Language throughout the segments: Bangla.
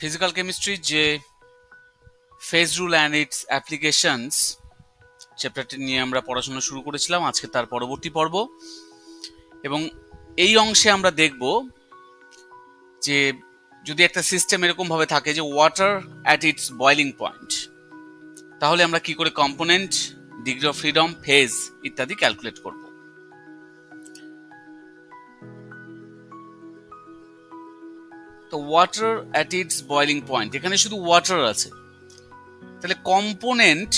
ফিজিক্যাল কেমিস্ট্রির যে phase rule and its applications চ্যাপ্টারটি নিয়ে আমরা পড়াশোনা শুরু করেছিলাম, আজকে তার পরবর্তী পর্ব। এবং এই অংশে আমরা দেখব যে যদি একটা সিস্টেম এরকম ভাবে থাকে যে water at it's boiling point, তাহলে আমরা কি করে component, degree of freedom, phase ইত্যাদি ক্যালকুলেট করব। তো water at it's boiling point, এখানে শুধু ওয়াটার আছে, তাহলে কম্পোনেন্ট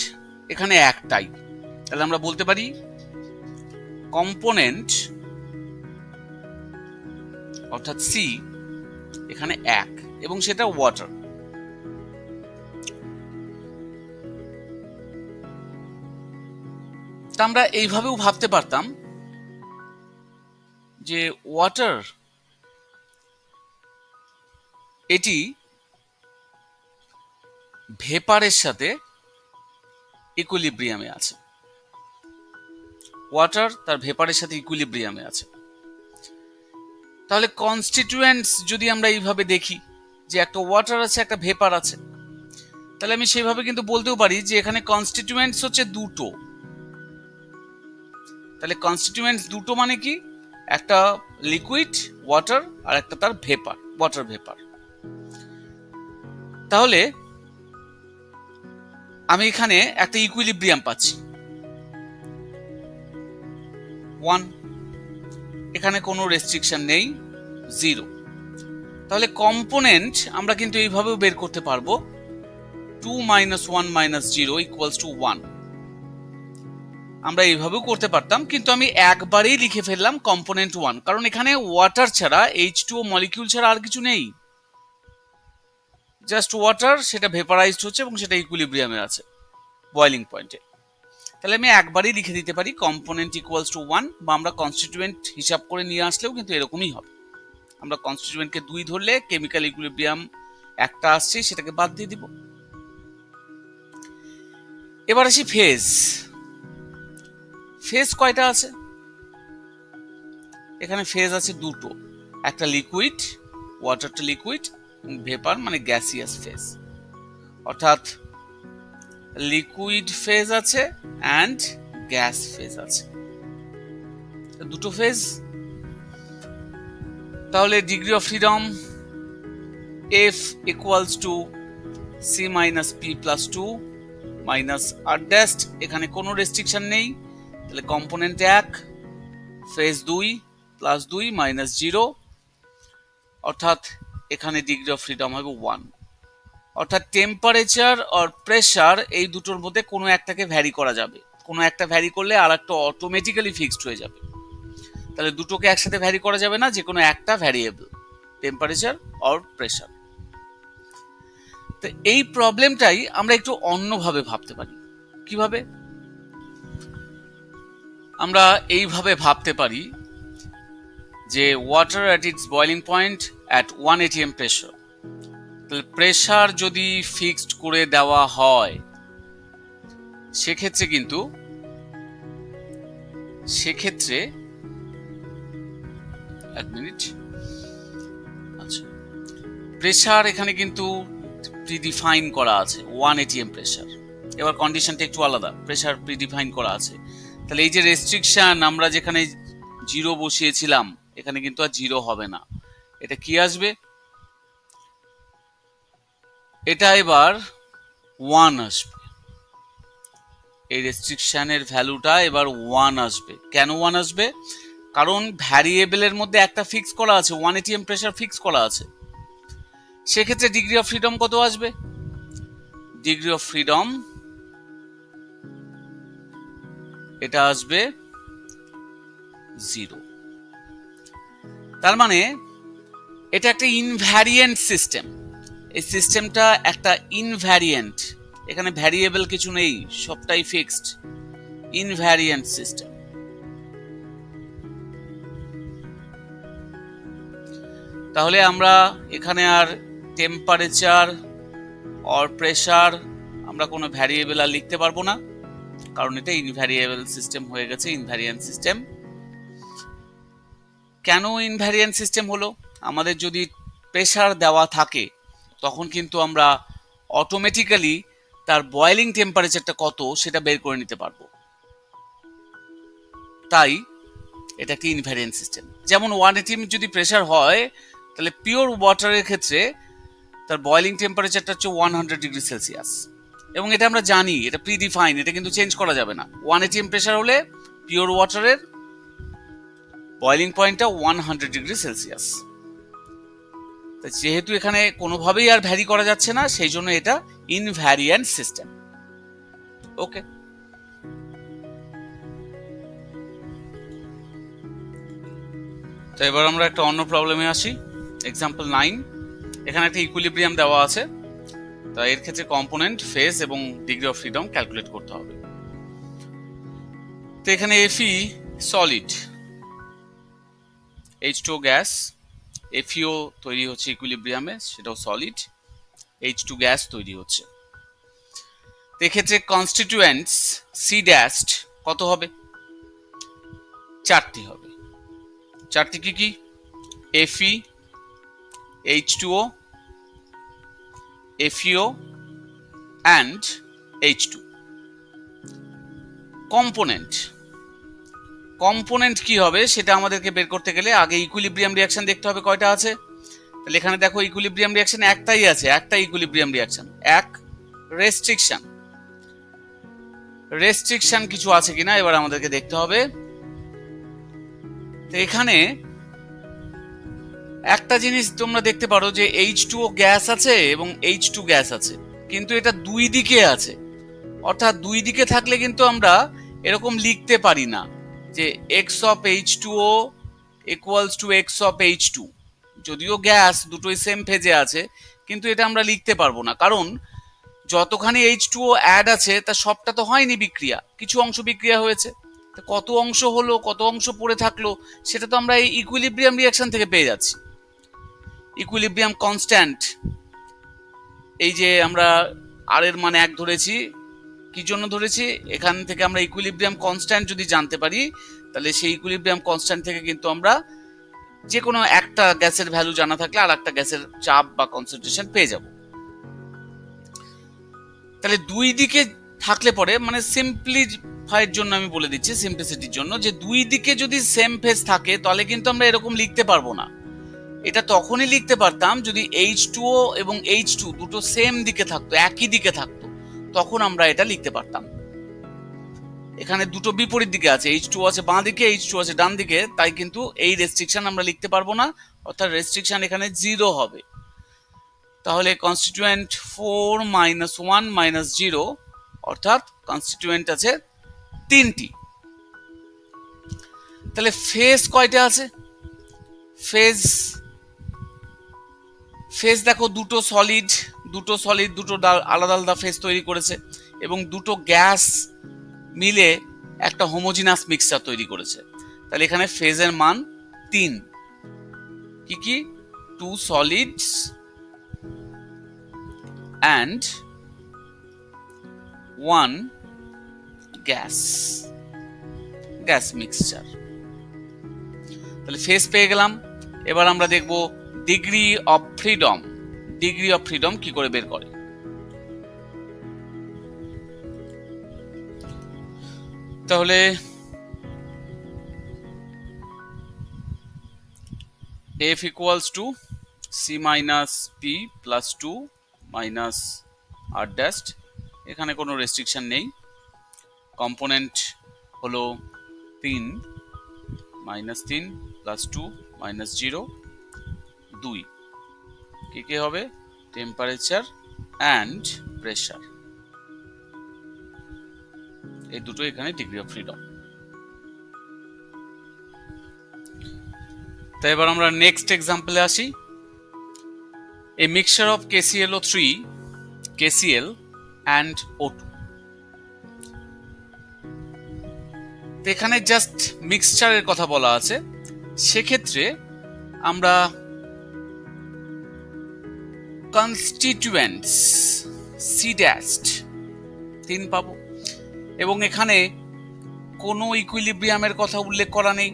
এখানে একটাই, তাহলে আমরা বলতে পারি কম্পোনেন্ট অর্থাৎ সি এখানে এক, এবং সেটা ওয়াটার। তা আমরা এইভাবেও ভাবতে পারতাম যে ওয়াটার এটি ভেপারের সাথে ইকুইলিব্রিয়ামে আছে, ওয়াটার তার ভেপারের সাথে ইকুইলিব্রিয়ামে আছে। তাহলে কনস্টিটিউয়েন্টস যদি আমরা এইভাবে দেখি যে একটা ওয়াটার আছে, একটা ভেপার আছে, তাহলে আমি সেইভাবে কিন্তু বলতেও পারি যে এখানে কনস্টিটিউয়েন্টস হচ্ছে দুটো। তাহলে কনস্টিটিউয়েন্টস দুটো মানে কি, একটা লিকুইড ওয়াটার আর একটা তার ভেপার, ওয়াটার ভেপার। তাহলে আমি এখানে একটা ইকুইলিব্রিয়াম পাচ্ছি 1, এখানে কোনো রেস্ট্রিকশন নেই, 0। তাহলে কম্পোনেন্ট আমরা কিন্তু এইভাবেও বের করতে পারবো 2 - 1 - 0 = 1। আমরা এইভাবেও করতে পারতাম, কিন্তু আমি একবারেই লিখে ফেললাম কম্পোনেন্ট 1, কারণ এখানে ওয়াটার ছাড়া, H2O মলিকিউল ছাড়া আর কিছু নেই, জাস্ট ওয়াটার, সেটা ভেপারাইজড হচ্ছে এবং সেটা ইকুইলিব্রিয়ামে আছে বয়লিং পয়েন্টে। তাহলে আমি একবারই লিখে দিতে পারি কম্পোনেন্ট = 1, বা আমরা কনস্টিটিউয়েন্ট হিসাব করে নিয়ে আসলেও কিন্তু এরকমই হবে। আমরা কনস্টিটিউয়েন্টকে 2 ধরলে কেমিক্যাল ইকুইলিব্রিয়াম একটা আসছে, সেটাকে বাদ দিয়ে দিব। এবার আসি ফেজ। ফেজ কয়টা আছে? এখানে ফেজ আছে দুটো, একটা লিকুইড, ওয়াটারটা লিকুইড, ভেপার মানে গ্যাসিয়াস ফেজ, অর্থাৎ লিকুইড ফেজ আছে অ্যান্ড গ্যাস ফেজ আছে, দুটো ফেজ। তাহলে degree of freedom F = C - P + 2 - R dash, এখানে কোনো রেস্ট্রিকশন নেই, তাহলে কম্পোনেন্ট 1, ফেজ 2 + 2 - 0, অর্থাৎ এখানে ডিগ্রি অফ ফ্রিডম হবে 1। অর্থাৎ টেম্পারেচার আর প্রেসার এই দুটোর মধ্যে কোনো একটাকে ভ্যারি করা যাবে, কোনো একটা ভ্যারি করলে আর একটা অটোমেটিক্যালি ফিক্সড হয়ে যাবে। তাহলে দুটোকে একসাথে ভ্যারি করা যাবে না, যে কোনো একটা ভ্যারিয়েবল, টেম্পারেচার আর প্রেসার। তো এই প্রবলেমটাই আমরা একটু অন্যভাবে ভাবতে পারি। কিভাবে? আমরা এইভাবে ভাবতে পারি যে water at it's boiling point at 1 atm pressure, তাহলে প্রেসার যদি ফিক্সড করে দেওয়া হয়, সেক্ষেত্রে এক মিনিট, আচ্ছা, প্রেসার এখানে কিন্তু প্রিডিফাইন করা আছে 1 atm প্রেসার। এবার কন্ডিশনটা একটু আলাদা, প্রেসার প্রিডিফাইন করা আছে, তাহলে এই যে রেস্ট্রিকশন আমরা যেখানে 0 বসিয়েছিলাম, এখানে কিন্তু আর 0 হবে না, এটা কি আসবে, এটা এবার 1 আসবে, এই রেস্ট্রিকশনের ভ্যালুটা এবার 1 আসবে। কেন 1 আসবে? কারণ ভ্যারিয়েবলের মধ্যে একটা ফিক্স করা আছে, 1 atm প্রেসার ফিক্স করা আছে। সেক্ষেত্রে ডিগ্রি অফ ফ্রিডম কত আসবে? ডিগ্রি অফ ফ্রিডম এটা আসবে 0। তার মানে এটা একটা ইনভ্যারিয়েন্ট সিস্টেম, এই সিস্টেমটা একটা ইনভ্যারিয়েন্ট, এখানে ভ্যারিয়েবল কিছু নেই, সবটাই ফিক্সড, ইনভ্যারিয়েন্ট সিস্টেম। তাহলে আমরা এখানে আর টেম্পারেচার আর প্রেসার আমরা কোনো ভ্যারিয়েবল আর লিখতে পারবো না, কারণ এটা ইনভ্যারিয়েবল সিস্টেম হয়ে গেছে, ইনভ্যারিয়েন্ট সিস্টেম। কেন ইনভ্যারিয়েন্ট সিস্টেম হলো? আমাদের যদি প্রেসার দেওয়া থাকে তখন কিন্তু আমরা অটোমেটিক্যালি তার বয়েলিং টেম্পারেচারটা কত সেটা বের করে নিতে পারবো। তাই এটা একটি ইনভ্যারিয়েন্ট সিস্টেম। যেমন 180 যদি প্রেসার হয়, তাহলে পিওর ওয়াটারের ক্ষেত্রে তার বয়েলিং টেম্পারেচারটা হচ্ছে 100 ডিগ্রি সেলসিয়াস, এবং এটা আমরা জানি, এটা প্রিডিফাইন, এটা কিন্তু চেঞ্জ করা যাবে না। 180 প্রেসার হলে পিওর ওয়াটারের বয়েলিং পয়েন্টটা 100 ডিগ্রি সেলসিয়াস। যেহেতু এখানে কোনোভাবেই আর ভ্যারি করা যাচ্ছে না, সেই জন্য এটা ইনভ্যারিয়েন্ট সিস্টেম। ওকে, তো এবার আমরা একটা অন্য প্রবলেমে আসি। এক্সাম্পল 9, এখানে একটা ইকুইলিব্রিয়াম দেওয়া আছে, তো এর ক্ষেত্রে কম্পোনেন্ট, ফেজ এবং ডিগ্রি অফ ফ্রিডম ক্যালকুলেট করতে হবে। তো এখানে Fe solid, H2O gas, FeO তৈরি হচ্ছে ইকুইলিব্রিয়ামে, সেটাও সলিড, H2 গ্যাস তৈরি হচ্ছে। তো এক্ষেত্রে কনস্টিটিউয়েন্টস C ড্যাশড কত হবে? 4টি হবে। 4টি কি কি? Fe, H2O, FeO and H2। Component কি হবে সেটা আমাদেরকে বের করতে গেলে আগে ইকুইলিব্রিয়াম রিঅ্যাকশন দেখতে হবে কয়টা আছে। তাহলে এখানে দেখো ইকুইলিব্রিয়াম রিঅ্যাকশন একটাই আছে, একটা ইকুইলিব্রিয়াম রিঅ্যাকশন, এক রেস্ট্রিকশন কিছু আছে কিনা এবার আমাদেরকে দেখতে হবে। তো এখানে একটা জিনিস তোমরা দেখতে পারো যে H2O গ্যাস আছে এবং H2 গ্যাস আছে, কিন্তু এটা দুই দিকে আছে। অর্থাৎ দুই দিকে থাকলে কিন্তু আমরা এরকম লিখতে পারি না যে x of H2O equals to x of H2। যদিও গ্যাস দুটোই সেম ফেজে আছে, কিন্তু এটা আমরা লিখতে পারবো না, কারণ যতখানি H2O অ্যাড আছে তার সবটা তো হয়নি বিক্রিয়া, কিছু অংশ বিক্রিয়া হয়েছে। কত অংশ হলো, কত অংশ পড়ে থাকলো, সেটা তো আমরা এই ইকুইলিব্রিয়াম রিঅ্যাকশন থেকে পেয়ে যাচ্ছি। ইকুইলিব্রিয়াম কনস্ট্যান্ট, এই যে আমরা আর এর মান 1 ধরেছি, কি জন্য ধরেছি? এখান থেকে আমরা ইকুইলিব্রিয়াম কনস্ট্যান্ট যদি জানতে পারি, তাহলে সেই ইকুইলিব্রিয়াম কনস্ট্যান্ট থেকে কিন্তু আমরা যে কোনো একটা গ্যাসের ভ্যালু জানা থাকলে আর একটা গ্যাসের চাপ বা কনসেন্ট্রেশন পেয়ে যাব। তাহলে দুই দিকে থাকলে পরে, মানে সিম্পলিফাইয়ের জন্য আমি বলে দিচ্ছি, সিম্পলিসিটির জন্য, যে দুই দিকে যদি সেম ফেজ থাকে তাহলে কিন্তু আমরা এরকম লিখতে পারবো না। এটা তখনই লিখতে পারতাম যদি H2O এবং H2 দুটো সেম দিকে থাকতো, একই দিকে থাকতো, তখন আমরা এটা লিখতে পারতাম। এখানে দুটো বিপরীত দিকে আছে, H2O আছে বাঁ দিকে, H2O আছে ডান দিকে, তাই কিন্তু এই রেস্ট্রিকশন আমরা লিখতে পারবো না, অর্থাৎ রেস্ট্রিকশন এখানে 0 হবে। তাহলে কনস্টিটিউয়েন্ট 4 - 1 - 0, অর্থাৎ কনস্টিটিউয়েন্ট আছে 3টি। তাহলে ফেজ কয়টা আছে? ফেজ দেখো দুটো সলিড দুটো আলাদা আলাদা ফেজ তৈরি করেছে, এবং দুটো গ্যাস মিলে একটা হোমোজিনাস মিক্সচার তৈরি করেছে। তাহলে এখানে ফেজের মান 3। কি কি? 2 সলিডস and 1 গ্যাস মিক্সচার। তাহলে ফেজ পেয়ে গেলাম। এবার আমরা দেখব ডিগ্রি অফ ফ্রিডম কি করে বের করে। তাহলে F equals to C minus P plus 2 minus R dash, এখানে কোনো রেস্ট্রিকশন নেই। কম্পোনেন্ট হলো 3 -3 plus 2 minus 0 2। কি হবে? টেম্পারেচার অ্যান্ড প্রেসার, এই দুটো এখানে ডিগ্রি অফ ফ্রিডম। তাই এবার আমরা নেক্সট এক্সাম্পলে আসি। এ mixture of KClO3 KCl and O2। এখানে জাস্ট মিক্সচারের কথা বলা আছে, সেক্ষেত্রে আমরা কনস্টিটিউয়েন্টস C ড্যাশড 3 পাবো, এবং এখানে কোনো ইকুইলিব্রিয়ামের কথা উল্লেখ করা নেই,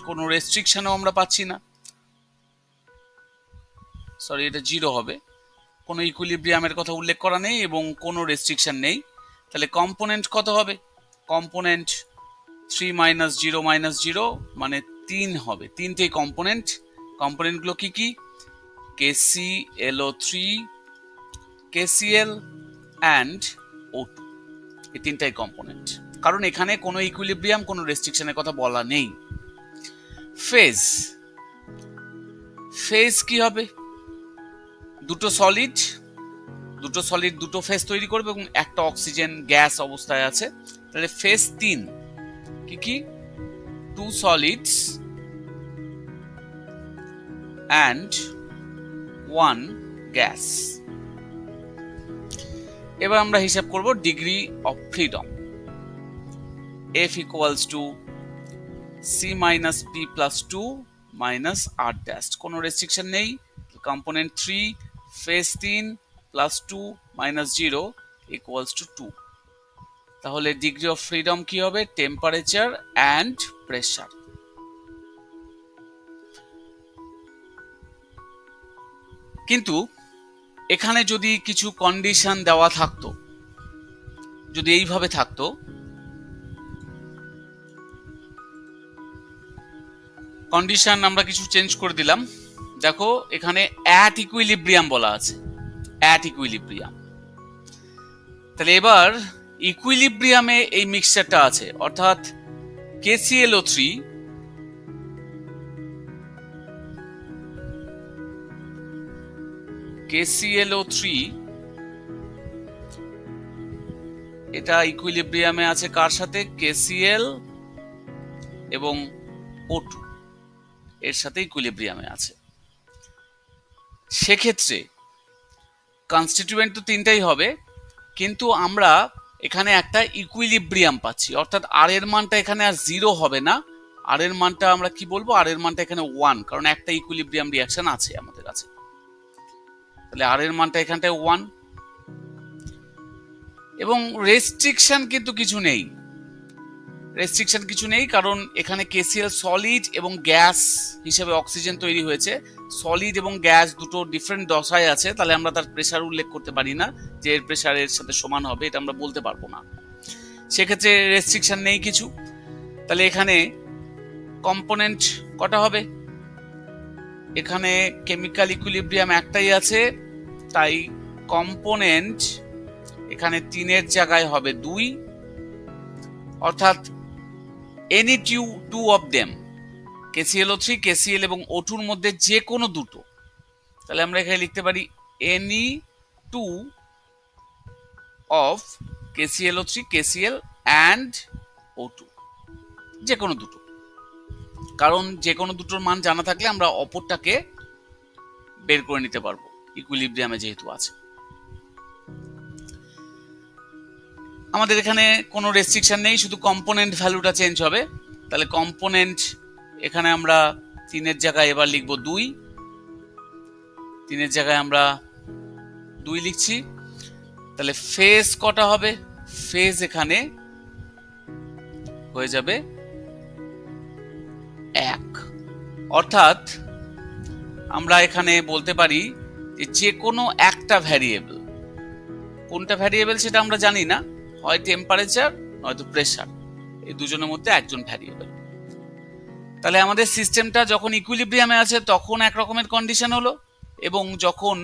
কোনো রেস্ট্রিকশনও আমরা পাচ্ছি না। সরি, এটা 0 হবে। কোনো ইকুইলিব্রিয়ামের কথা উল্লেখ করা নেই এবং কোনো রেস্ট্রিকশন নেই। তাহলে কম্পোনেন্ট কত হবে? কম্পোনেন্ট 3 মাইনাস 0 মাইনাস 0 মানে 3 হবে। তিনটেই কম্পোনেন্ট। কম্পোনেন্টগুলো কি কি? KClO3, KCl অ্যান্ড O2, এই তিনটাই কম্পোনেন্ট। কারণ এখানে কোনো ইকুইলিব্রিয়াম, কোনো রেস্ট্রিকশনের কথা বলা নেই। ফেজ, ফেজ কি হবে? দুটো সলিড দুটো ফেজ তৈরি করবে এবং একটা অক্সিজেন গ্যাস অবস্থায় আছে। তাহলে ফেজ 3 কি কি? 2 সলিডস অ্যান্ড 1 গ্যাস। এবার আমরা হিসাব করব degree of freedom. F equals to C minus P plus 2 minus R dash, কোনো রেস্ট্রিকশন নেই। Component 3 phase 3 plus 2 minus 0 equals to 2। তাহলে ডিগ্রি অফ ফ্রিডম কি হবে? Temperature and pressure. কিন্তু এখানে যদি কিছু কন্ডিশন দেওয়া থাকতো, যদি এইভাবে থাকতো, কন্ডিশন আমরা কিছু চেঞ্জ করে দিলাম। দেখো এখানে অ্যাট ইকুইলিব্রিয়াম বলা আছে, অ্যাট ইকুইলিব্রিয়াম। তাহলে এবার ইকুইলিব্রিয়ামে এই মিক্সচারটা আছে, অর্থাৎ KClO3 এটা ইকুইলিব্রিয়ামে আছে কার সাথে? KCl এবং O2 এর সাথে ইকুইলিব্রিয়ামে আছে। সেক্ষেত্রে কনস্টিটিউয়েন্ট তো তিনটাই হবে, কিন্তু আমরা এখানে একটা ইকুইলিব্রিয়াম পাচ্ছি, অর্থাৎ আর এর মানটা এখানে আর 0 হবে না। আর এর মানটা আমরা কি বলবো? আর এর মানটা এখানে 1, কারণ একটা ইকুইলিব্রিয়াম রিঅ্যাকশন আছে আমাদের কাছে। তাহলে আর এর মানটা এখানটায় 1 এবং রেস্ট্রিকশন কিন্তু কিছু নেই। রেস্ট্রিকশন কিছু নেই কারণ এখানে KCl সলিড এবং গ্যাস হিসেবে অক্সিজেন তৈরি হয়েছে। সলিড এবং গ্যাস দুটো ডিফারেন্ট দশায় আছে, তাহলে আমরা তার প্রেসার উল্লেখ করতে পারি না যে এর প্রেসার এর সাথে সমান হবে, এটা আমরা বলতে পারবো না। সেক্ষেত্রে রেস্ট্রিকশন নেই কিছু। তাহলে এখানে কম্পোনেন্ট কটা হবে? এখানে কেমিক্যাল ইকুইলিব্রিয়াম একটাই আছে, তাই কম্পোনেন্ট এখানে 3 এর জায়গায় হবে 2, অর্থাৎ any two of them, KClO3, KCl এবং O2 এর মধ্যে যে কোনো দুটো। তাহলে আমরা এখানে লিখতে পারি any two of KClO3, KCl and O2, যে কোনো দুটো। কারণ যে কোনো দুটোর মান জানা থাকলে আমরা অপরটাকে বের করে নিতে পারবো, ইকুইলিব্রিয়ামে যেহেতু আছে। আমাদের এখানে কোনো রেস্ট্রিকশন নেই, শুধু কম্পোনেন্ট ভ্যালুটা চেঞ্জ হবে। তাহলে কম্পোনেন্ট এখানে আমরা 3 এর জায়গায় এবার লিখবো 2, 3 এর জায়গায় আমরা 2 লিখছি। তাহলে ফেজ কটা হবে? ফেজ এখানে হয়ে যাবে 1, অর্থাৎ আমরা এখানে বলতে পারি যে কোনো একটা ভ্যারিয়েবল, কোনটা ভ্যারিয়েবল সেটা আমরা জানি না, হয় টেম্পারেচার নয়তো প্রেসার, এই দুজনের মধ্যে একজন ভ্যারিয়েবল। তাহলে আমাদের সিস্টেমটা যখন ইকুইলিব্রিয়ামে আছে তখন এক রকমের কন্ডিশন হলো, এবং যখন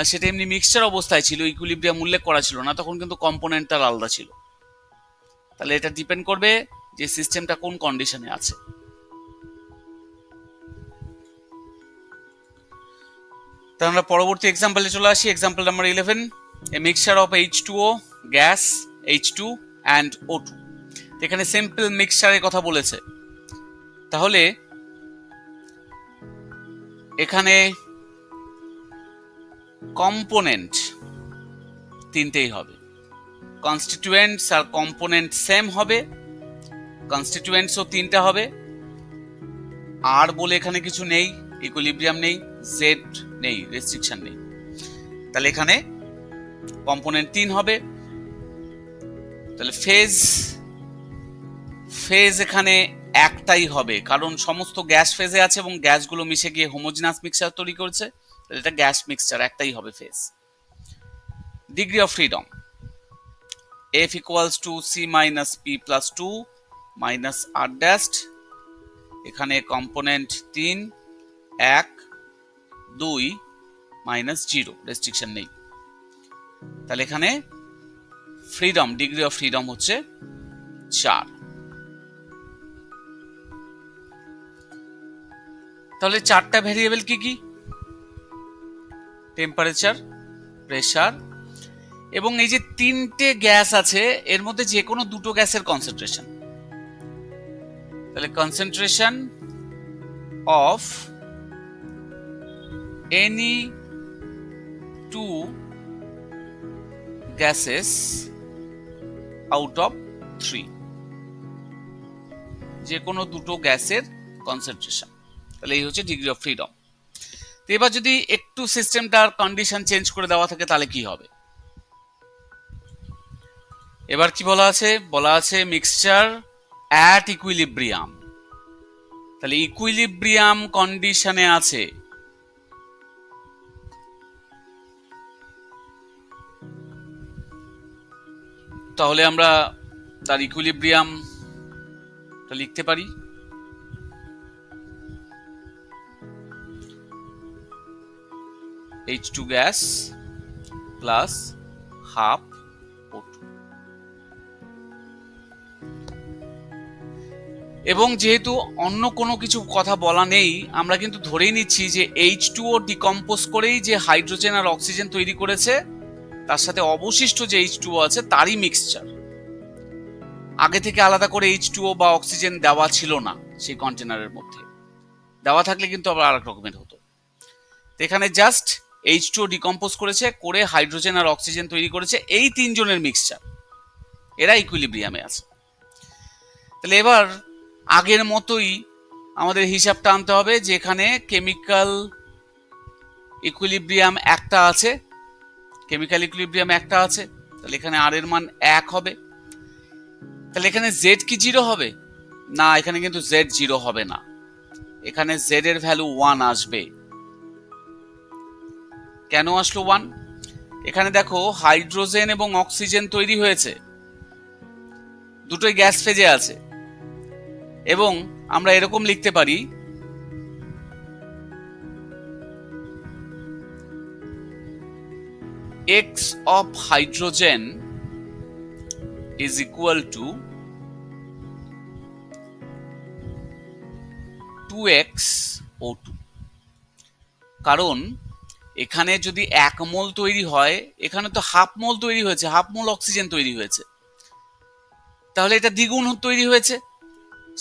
সেটা এমনি মিক্সচার অবস্থায় ছিল, ইকুইলিব্রিয়াম উল্লেখ করা ছিল না, তখন কিন্তু কম্পোনেন্ট তার আলাদা ছিল। তাহলে এটা ডিপেন্ড করবে যে সিস্টেমটা কোন কন্ডিশনে আছে। তাহলে আমরা পরবর্তী এক্সাম্পলে চলে আসি। Example number 11, a mixture of H2O gas, H2 and O2। এখানে সিম্পল মিক্সচারের কথা বলেছে। তাহলে এখানে কম্পোনেন্ট তিনটেই হবে, কনস্টিটিউয়েন্টস আর কম্পোনেন্ট সেম হবে, কনস্টিটিউয়েন্টসও তিনটা হবে। আর বলে এখানে কিছু নেই, ইকুইলিব্রিয়াম নেই, জেড নেই, রেস্ট্রিকশন নেই। তাহলে এখানে কম্পোনেন্ট 3 হবে। তাহলে ফেজ এখানে একটাই হবে, কারণ সমস্ত গ্যাস ফেজে আছে এবং গ্যাসগুলো মিশে গিয়ে হোমোজিনাস মিক্সচার তৈরি করছে। এটা গ্যাস মিক্সচার, একটাই হবে phase. Degree of freedom F equals to C minus P plus 2 minus R dashed, এখানে কম্পোনেন্ট 3, 1, 2 মাইনাস 0, রেস্ট্রিকশন নেই। তাহলে এখানে ফ্রিডম, ডিগ্রি অফ ফ্রিডম হচ্ছে 4। তাহলে 4টা ভ্যারিয়েবল কি কি? টেম্পারেচার, প্রেসার, এবং এই যে 3টে গ্যাস আছে এর মধ্যে যে কোনো দুটো গ্যাসের কনসেন্ট্রেশন। তাহলে concentration of any 2 gases out of 3, যে কোনো দুটো গ্যাসের কনসেন্ট্রেশন। তাহলে এই হচ্ছে ডিগ্রি অফ ফ্রিডম। তো এবার যদি একটু সিস্টেমটার কন্ডিশন চেঞ্জ করে দেওয়া থাকে তাহলে কি হবে? এবার কি বলা আছে? বলা আছে মিক্সচার অ্যাট ইকুইলিব্রিয়াম। তাহলে ইকুইলিব্রিয়াম কন্ডিশনে আছে। তাহলে আমরা তার ইকুইলিব্রিয়ামটা লিখতে পারি। H2 gas plus half O2। এবং যেহেতু অন্য কোনো কিছু কথা বলা নেই, আমরা কিন্তু ধরেই নিচ্ছি যে H2O ডিকম্পোজ করেই যে হাইড্রোজেন আর অক্সিজেন তৈরি করেছে, তার সাথে অবশিষ্ট যে H2O আছে তারই মিক্সচার। আগে থেকে আলাদা করে H2O বা অক্সিজেন দেওয়া ছিল না সেই কন্টেনারের মধ্যে, দেওয়া থাকলে কিন্তু আবার আরেক রকমের হতো। তো এখানে জাস্ট H2O ডিকম্পোজ করেছে, করে হাইড্রোজেন আর অক্সিজেন তৈরি করেছে, এই 3 জনের মিক্সচার, এরা ইকুইলিব্রিয়ামে আছে। তাহলে এবার আগের মতোই আমাদের হিসাবটা আনতে হবে, যে এখানে কেমিক্যাল ইকুইলিব্রিয়াম একটা আছে, কেমিক্যাল ইকুইলিব্রিয়াম একটা আছে, তাহলে এখানে আর এর মান 1 হবে। তাহলে এখানে জেড কি 0 হবে? না, এখানে কিন্তু জেড 0 হবে না, এখানে জেড এর ভ্যালু 1 আসবে। কেন আসলো 1? এখানে দেখো হাইড্রোজেন এবং অক্সিজেন তৈরি হয়েছে, দুটোই গ্যাস ফেজে আছে, এবং আমরা এরকম লিখতে পারি x of hydrogen is equal to 2x O2। কারণ এখানে যদি 1 মোল তৈরি হয়, এখানে তো হাফ মোল তৈরি হয়েছে, হাফ মোল অক্সিজেন তৈরি হয়েছে, তাহলে এটা দ্বিগুণ তৈরি হয়েছে,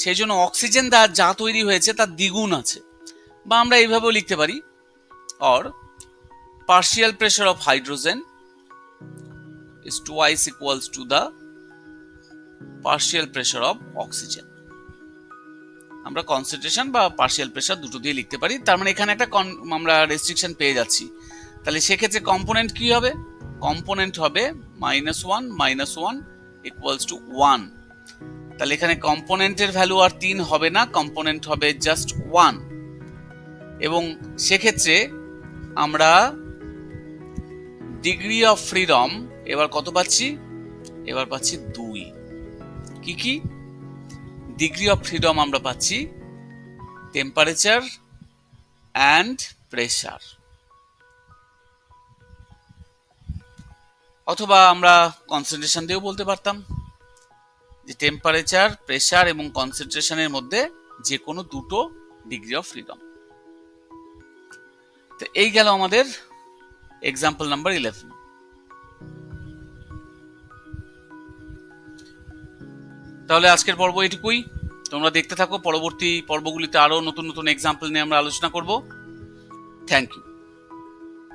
সেই জন্য অক্সিজেন যা তৈরি হয়েছে তার দ্বিগুণ আছে। বা আমরা এইভাবেও লিখতে পারি, or partial pressure of hydrogen is twice equals to the partial pressure of oxygen। আমরা কনসেন্ট্রেশন বা পার্শিয়াল প্রেসার দুটো দিয়ে লিখতে পারি। তার মানে এখানে একটা আমরা রেস্ট্রিকশন পেয়ে যাচ্ছি। তাহলে সেক্ষেত্রে কম্পোনেন্ট কি হবে? কম্পোনেন্ট হবে -1 -1 ইকুয়ালস টু 1। তাহলে এখানে কম্পোনেন্টের ভ্যালু আর 3 হবে না, কম্পোনেন্ট হবে জাস্ট 1। এবং সেক্ষেত্রে আমরা ডিগ্রি অফ ফ্রিডম এবার কত পাচ্ছি? এবার পাচ্ছি 2। কি কি ডিগ্রি অফ ফ্রিডম আমরা পাচ্ছি? টেম্পারেচার অ্যান্ড প্রেসার, অথবা আমরা কনসেন্ট্রেশন দিয়েও বলতে পারতাম যে টেম্পারেচার, প্রেসার এবং কনসেন্ট্রেশনের মধ্যে যে কোনো দুটো ডিগ্রি অফ ফ্রিডম। তো এই গেল আমাদের এক্সাম্পল নাম্বার 11। তাহলে আজকের পর্ব এটুকুই, তোমরা দেখতে থাকো, পরবর্তী পর্বগুলিতে আরো নতুন নতুন এক্সাম্পল নিয়ে আমরা আলোচনা করব। Thank you.